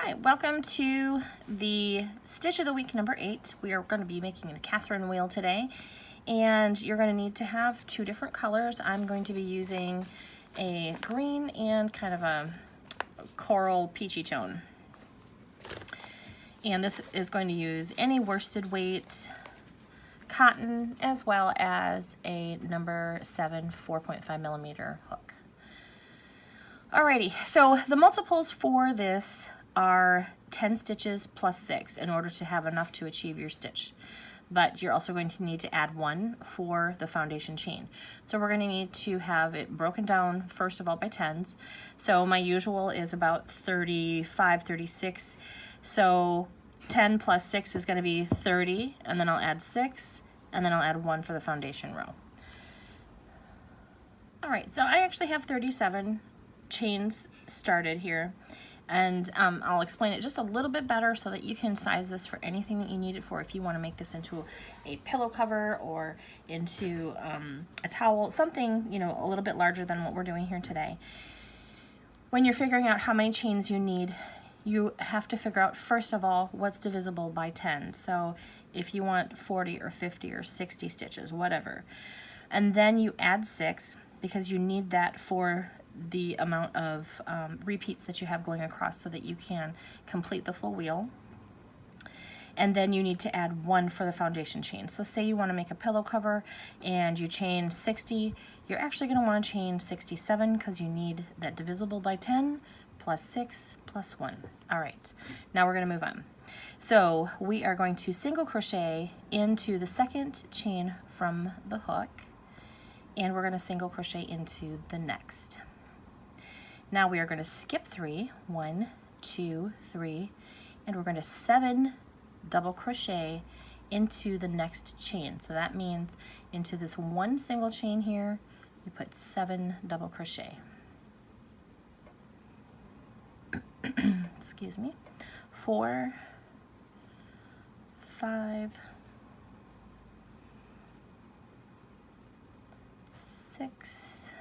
Hi, welcome to the Stitch of the Week number 8. We are going to be making the Catherine wheel today, and you're going to need to have two different colors. I'm going to be using a green and kind of a coral peachy tone. And this is going to use any worsted weight cotton as well as a number 7 4.5 millimeter hook. Alrighty, so the multiples for this are 10 stitches plus 6 in order to have enough to achieve your stitch. But you're also going to need to add 1 for the foundation chain. So we're going to need to have it broken down first of all by tens. So my usual is about 35, 36. So 10 plus 6 is going to be 30, and then I'll add 6, and then I'll add 1 for the foundation row. Alright, so I actually have 37 chains started here, and I'll explain it just a little bit better so that you can size this for anything that you need it for. If you want to make this into a pillow cover or into a towel, something, you know, a little bit larger than what we're doing here today. When you're figuring out how many chains you need, you have to figure out first of all what's divisible by 10. So if you want 40 or 50 or 60 stitches, whatever, and then you add 6 because you need that for the amount of repeats that you have going across so that you can complete the full wheel. And then you need to add 1 for the foundation chain. So say you want to make a pillow cover and you chain 60, you're actually going to want to chain 67 because you need that divisible by 10 plus 6 plus 1. All right, now we're going to move on. So we are going to single crochet into the second chain from the hook, and we're going to single crochet into the next. Now we are going to skip 3, 1, 2, 3, and we're going to 7 double crochet into the next chain. So that means into this one single chain here, you put 7 double crochet. Excuse me. 4, 5, 6,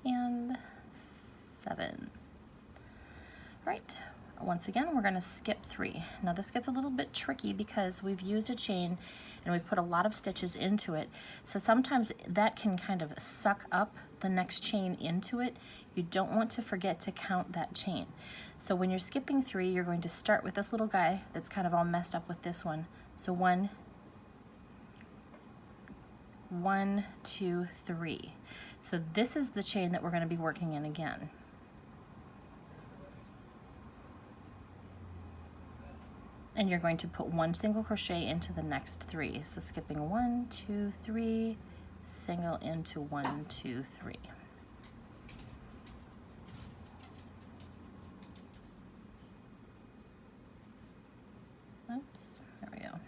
and 7. Right, once again we're going to skip 3. Now this gets a little bit tricky because we've used a chain and we put a lot of stitches into it, so sometimes that can kind of suck up the next chain into it. You don't want to forget to count that chain. So when you're skipping 3, you're going to start with this little guy that's kind of all messed up with this one. So 1, 2, 3. So this is the chain that we're going to be working in again. And you're going to put 1 single crochet into the next 3. So skipping 1, 2, 3, single into 1, 2, 3. Oops, there we go.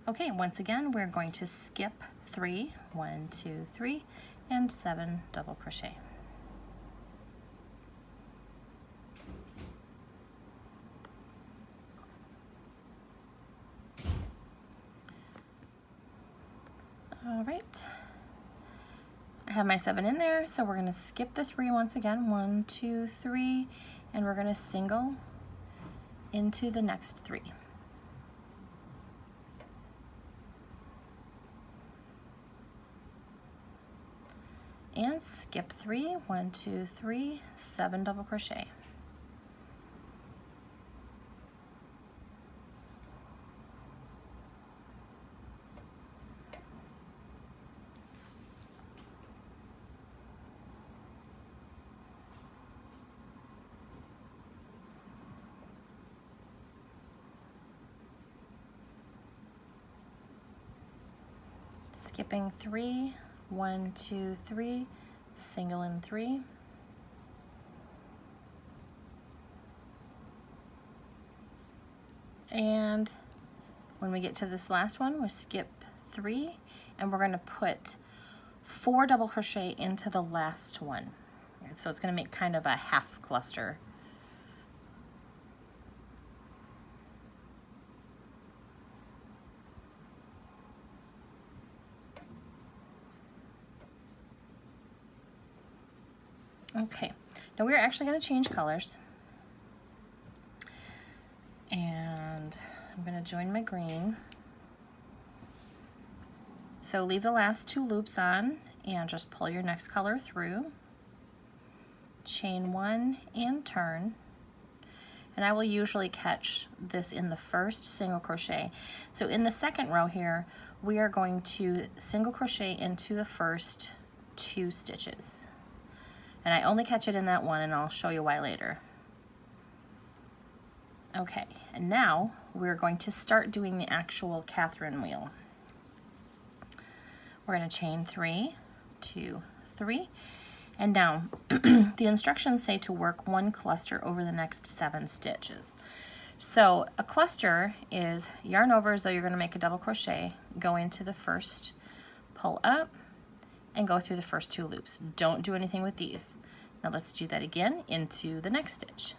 Okay, once again, we're going to skip 3, 1, 2, 3, and 7 double crochet. All right, I have my 7 in there, so we're going to skip the 3 once again, 1, 2, 3, and we're going to single into the next 3. And skip 3, 1, 2, 3, 7 double crochet. Skipping 3, 1, 2, 3, single in 3. And when we get to this last one, we skip 3, and we're going to put 4 double crochet into the last one. So it's going to make kind of a half cluster. Okay, now we're actually going to change colors. going to join my green. So leave the last 2 loops on and just pull your next color through. Chain 1 and turn. And I will usually catch this in the first single crochet. So in the second row here, we are going to single crochet into the first 2 stitches. And I only catch it in that one, and I'll show you why later. Okay, and now we're going to start doing the actual Catherine wheel. We're going to chain 3, 2, 3, and now the instructions say to work 1 cluster over the next 7 stitches. So a cluster is yarn over as though you're going to make a double crochet, go into the first, pull up, and go through the first 2 loops. Don't do anything with these. Now let's do that again into the next stitch.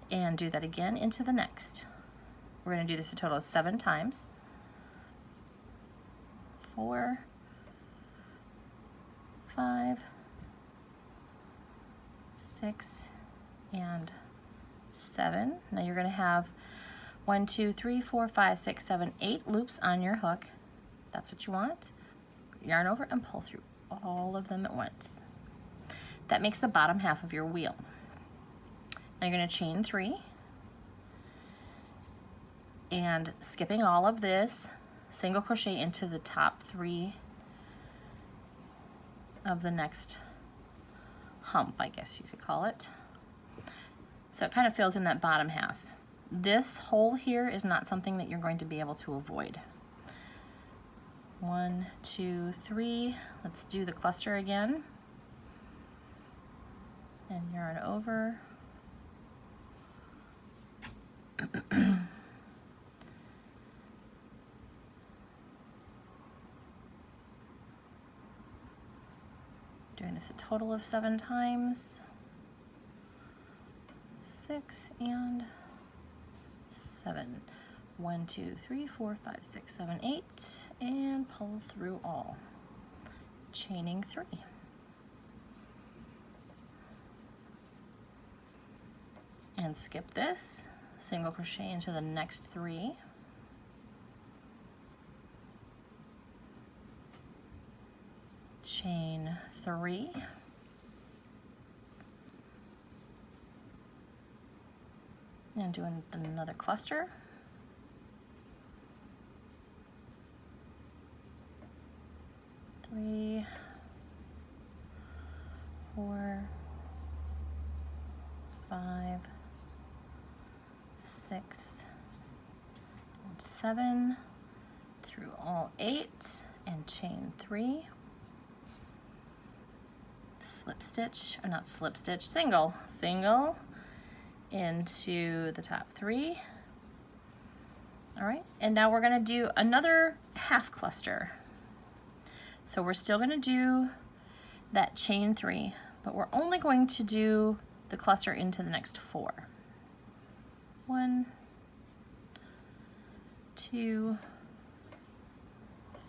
And do that again into the next. We're going to do this a total of 7 times. 4, 5, 6, and 7. Now you're going to have 1, 2, 3, 4, 5, 6, 7, 8 loops on your hook. That's what you want. Yarn over and pull through all of them at once. That makes the bottom half of your wheel. Now you're going to chain 3 and skipping all of this, single crochet into the top 3 of the next hump, I guess you could call it. So it kind of fills in that bottom half. This hole here is not something that you're going to be able to avoid. 1, 2, 3. Let's do the cluster again. And yarn over. Doing this a total of 7 times. 6 and 7. 1, 2, 3, 4, 5, 6, 7, 8, and pull through all. Chaining 3. And skip this, single crochet into the next 3. Chain 3. And doing another cluster. 3, 4, 5, 6, and 7, through all 8, and chain 3. Slip stitch, or not slip stitch, single into the top 3. All right, and now we're going to do another half cluster. So we're still going to do that chain 3, but we're only going to do the cluster into the next 4. 1, 2,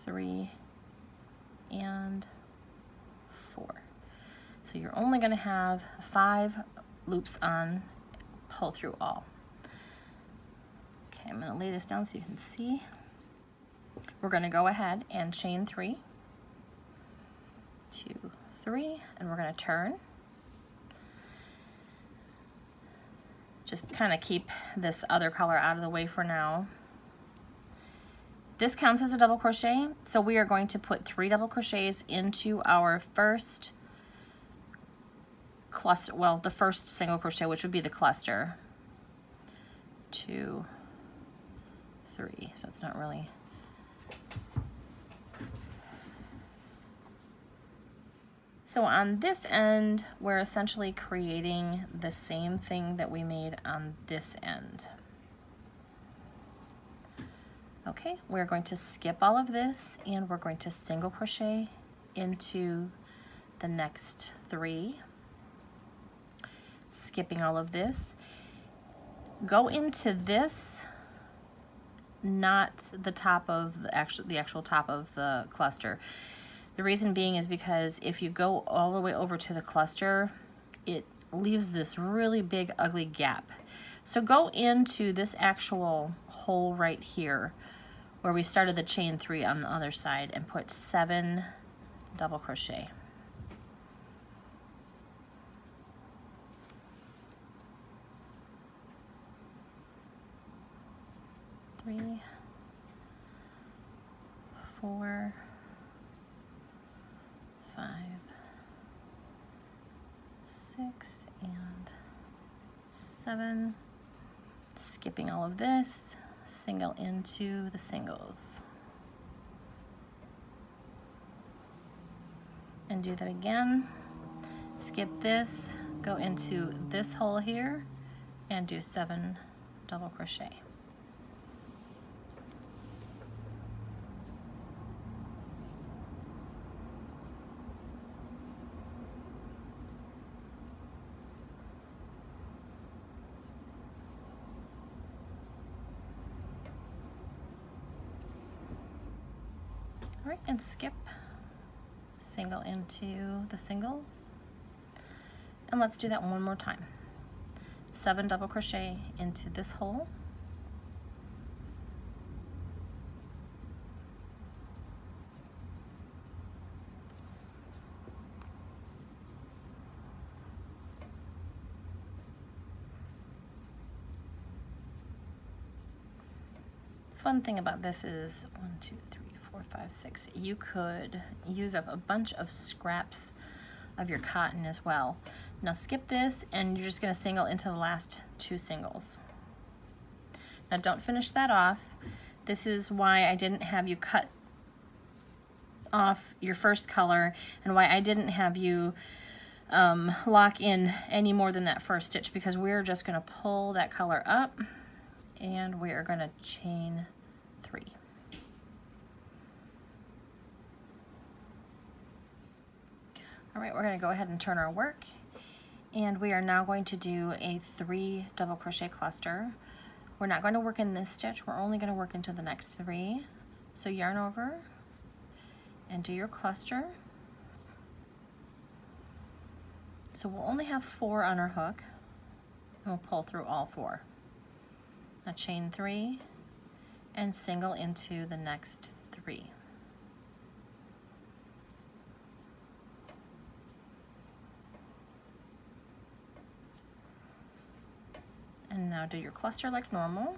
3, and 4. So you're only going to have 5 loops on, pull through all. Okay, I'm going to lay this down so you can see. We're going to go ahead and chain 3, 2, 3, and we're going to turn. Just kind of keep this other color out of the way for now. This counts as a double crochet, so we are going to put 3 double crochets into our first cluster, well, the first single crochet, which would be the cluster. 2, 3, so it's not really. So on this end, we're essentially creating the same thing that we made on this end. Okay, we're going to skip all of this and we're going to single crochet into the next 3. Skipping all of this. Go into this, not the top of the actual top of the cluster. The reason being is because if you go all the way over to the cluster, it leaves this really big ugly gap. So go into this actual hole right here where we started the chain 3 on the other side and put 7 double crochet. Three, 4, 5, 6, and 7. Skipping all of this, single into the singles. And do that again. Skip this, go into this hole here, and do 7 double crochet. All right, and skip, single into the singles. And let's do that one more time. 7 double crochet into this hole. Fun thing about this is 1, 2, 3, 4, 5, 6. You could use up a bunch of scraps of your cotton as well. Now skip this and you're just going to single into the last 2 singles. Now don't finish that off. This is why I didn't have you cut off your first color and why I didn't have you lock in any more than that first stitch, because we're just going to pull that color up and we are going to chain 3. All right, we're going to go ahead and turn our work, and we are now going to do a 3 double crochet cluster. We're not going to work in this stitch, we're only going to work into the next 3. So yarn over and do your cluster. So we'll only have 4 on our hook, and we'll pull through all 4. Now chain 3 and single into the next 3. And now do your cluster like normal.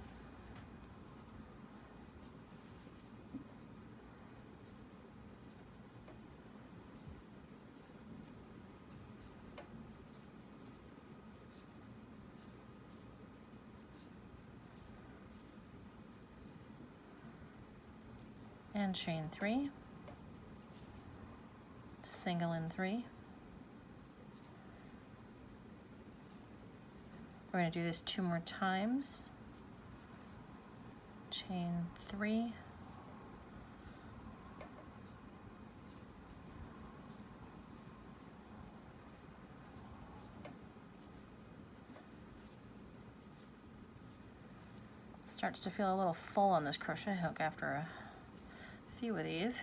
And chain 3, single in 3. We're going to do this 2 more times. Chain 3. Starts to feel a little full on this crochet hook after a few of these.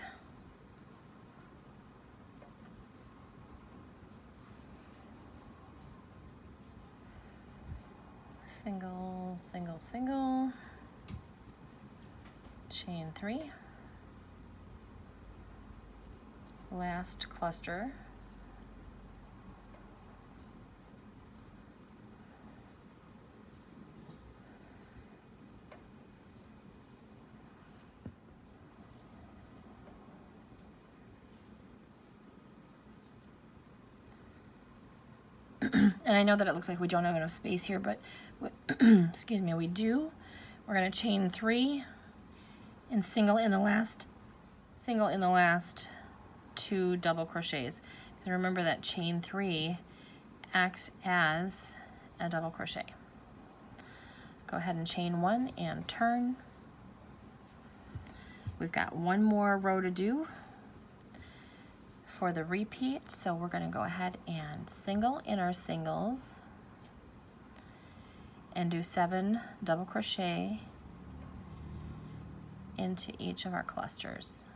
Single, single, single, chain 3, last cluster, and I know that it looks like we don't have enough space here, but excuse me, we do. We're going to chain 3 and single in the last 2 double crochets. And remember that chain 3 acts as a double crochet. Go ahead and chain 1 and turn. We've got 1 more row to do for the repeat, so we're going to go ahead and single in our singles and do 7 double crochet into each of our clusters.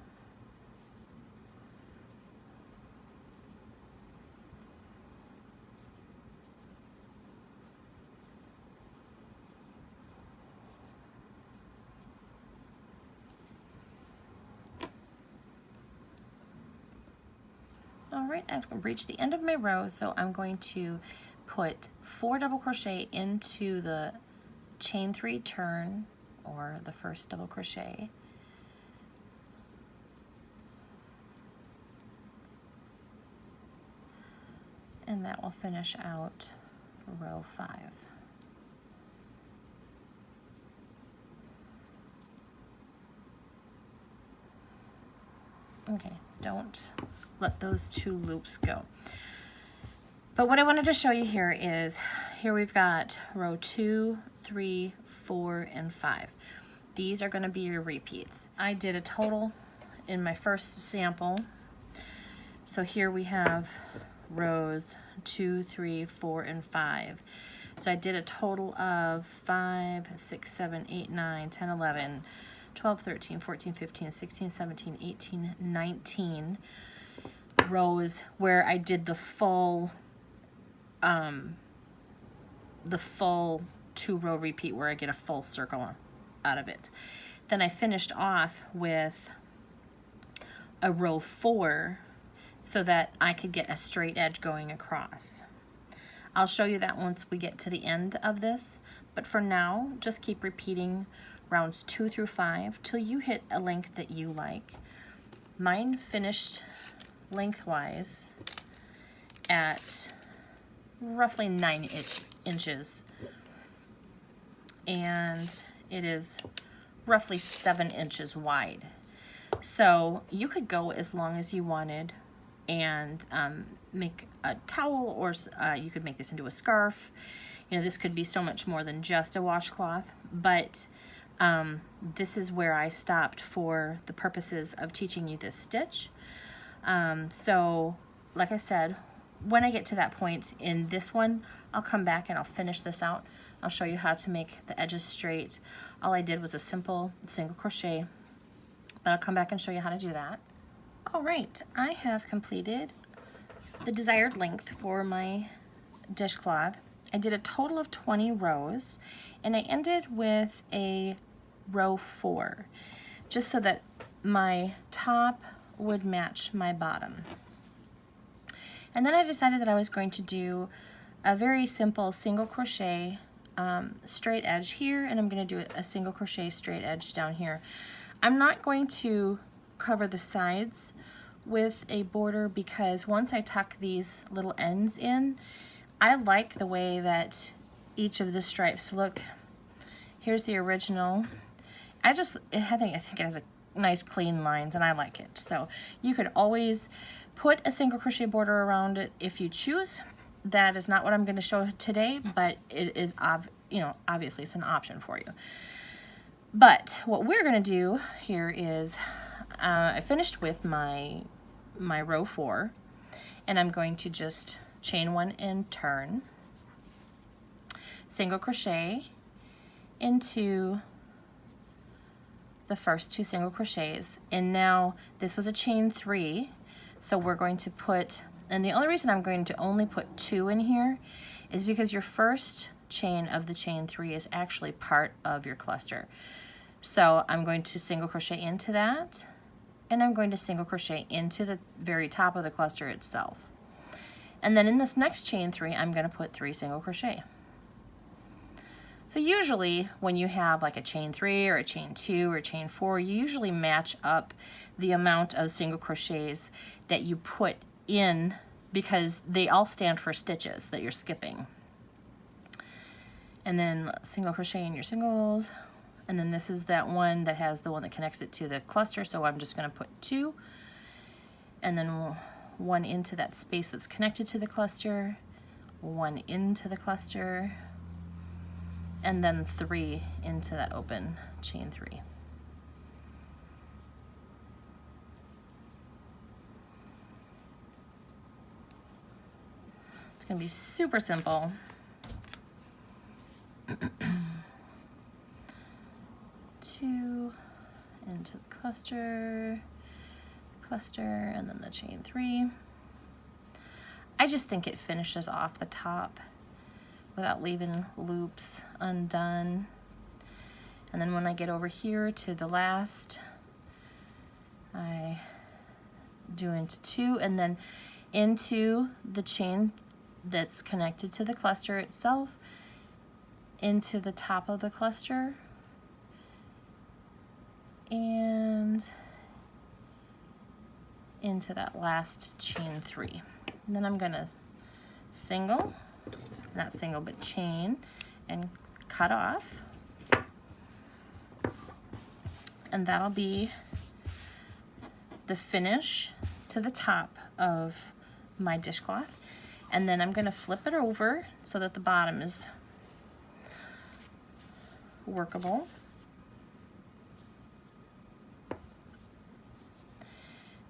All right, I've reached the end of my row, so I'm going to put 4 double crochet into the chain 3 turn, or the first double crochet, and that will finish out row 5. Okay, don't let those 2 loops go. But what I wanted to show you here is, here we've got row 2, 3, 4, and 5. These are going to be your repeats. I did a total in my first sample. So here we have rows 2, 3, 4, and 5. So I did a total of 5, 6, 7, 8, 9, 10, 11, 12, 13, 14, 15, 16, 17, 18, 19 rows where I did the full 2-row repeat where I get a full circle out of it. Then I finished off with a row 4 so that I could get a straight edge going across. I'll show you that once we get to the end of this, but for now, just keep repeating rounds 2 through 5 till you hit a length that you like. Mine finished lengthwise at roughly 9 inches, and it is roughly 7 inches wide. So you could go as long as you wanted and make a towel, or you could make this into a scarf. You know, this could be so much more than just a washcloth, but this is where I stopped for the purposes of teaching you this stitch. So like I said, when I get to that point in this one, I'll come back and I'll finish this out. I'll show you how to make the edges straight. All I did was a simple single crochet, but I'll come back and show you how to do that. All right, I have completed the desired length for my dishcloth. I did a total of 20 rows, and I ended with a row 4, just so that my top would match my bottom. And then I decided that I was going to do a very simple single crochet straight edge here, and I'm going to do a single crochet straight edge down here. I'm not going to cover the sides with a border because once I tuck these little ends in, I like the way that each of the stripes look. Here's the original. I think it has a nice clean lines, and I like it. So you could always put a single crochet border around it if you choose. That is not what I'm going to show today, but it is, obviously it's an option for you. But what we're going to do here is, I finished with my row 4, and I'm going to just chain 1 and turn, single crochet into the first 2 single crochets, and now this was a chain 3, so we're going to put, and the only reason I'm going to only put 2 in here is because your first chain of the chain 3 is actually part of your cluster. So I'm going to single crochet into that, and I'm going to single crochet into the very top of the cluster itself. And then in this next chain 3, I'm going to put 3 single crochet. So usually when you have like a chain 3 or a chain 2 or a chain 4, you usually match up the amount of single crochets that you put in because they all stand for stitches that you're skipping. And then single crochet in your singles. And then this is that one that has the one that connects it to the cluster, so I'm just going to put 2. And then 1 into that space that's connected to the cluster, 1 into the cluster, and then 3 into that open chain 3. It's going to be super simple. Two into the cluster, and then the chain 3. I just think it finishes off the top without leaving loops undone. And then when I get over here to the last, I do into 2, and then into the chain that's connected to the cluster itself, into the top of the cluster, and into that last chain 3. And then I'm gonna single, not single, but chain and cut off. And that'll be the finish to the top of my dishcloth. And then I'm gonna flip it over so that the bottom is workable.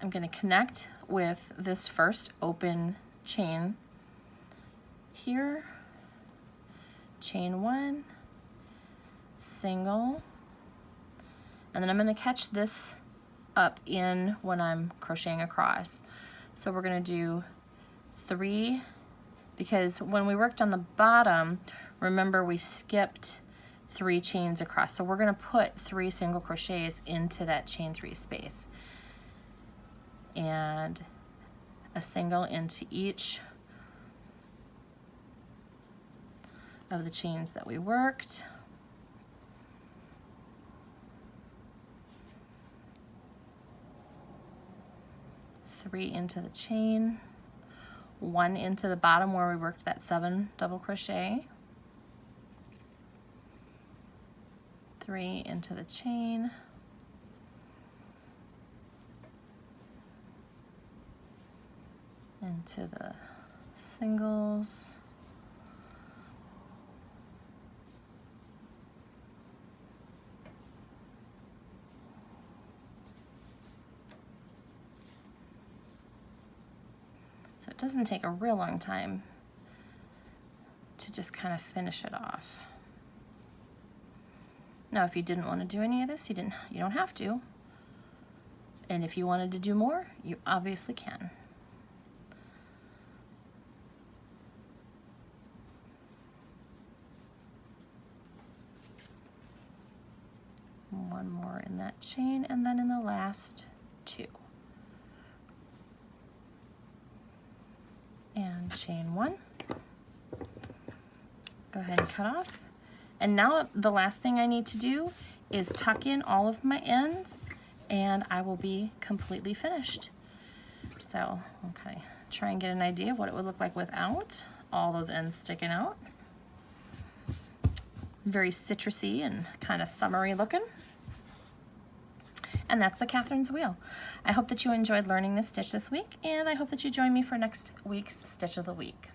I'm going to connect with this first open chain here, chain 1, single, and then I'm going to catch this up in when I'm crocheting across. So we're going to do 3, because when we worked on the bottom, remember we skipped 3 chains across. So we're going to put 3 single crochets into that chain 3 space, and a single into each of the chains that we worked. Three into the chain, 1 into the bottom where we worked that 7 double crochet, 3 into the chain, into the singles, so it doesn't take a real long time to just kind of finish it off. Now if you didn't want to do any of this, you don't have to, and if you wanted to do more, you obviously can. One more in that chain, and then in the last 2. And chain 1. Go ahead and cut off. And now the last thing I need to do is tuck in all of my ends, and I will be completely finished. So, okay, try and get an idea of what it would look like without all those ends sticking out. Very citrusy and kind of summery looking. And that's the Catherine's Wheel. I hope that you enjoyed learning this stitch this week, and I hope that you join me for next week's Stitch of the Week.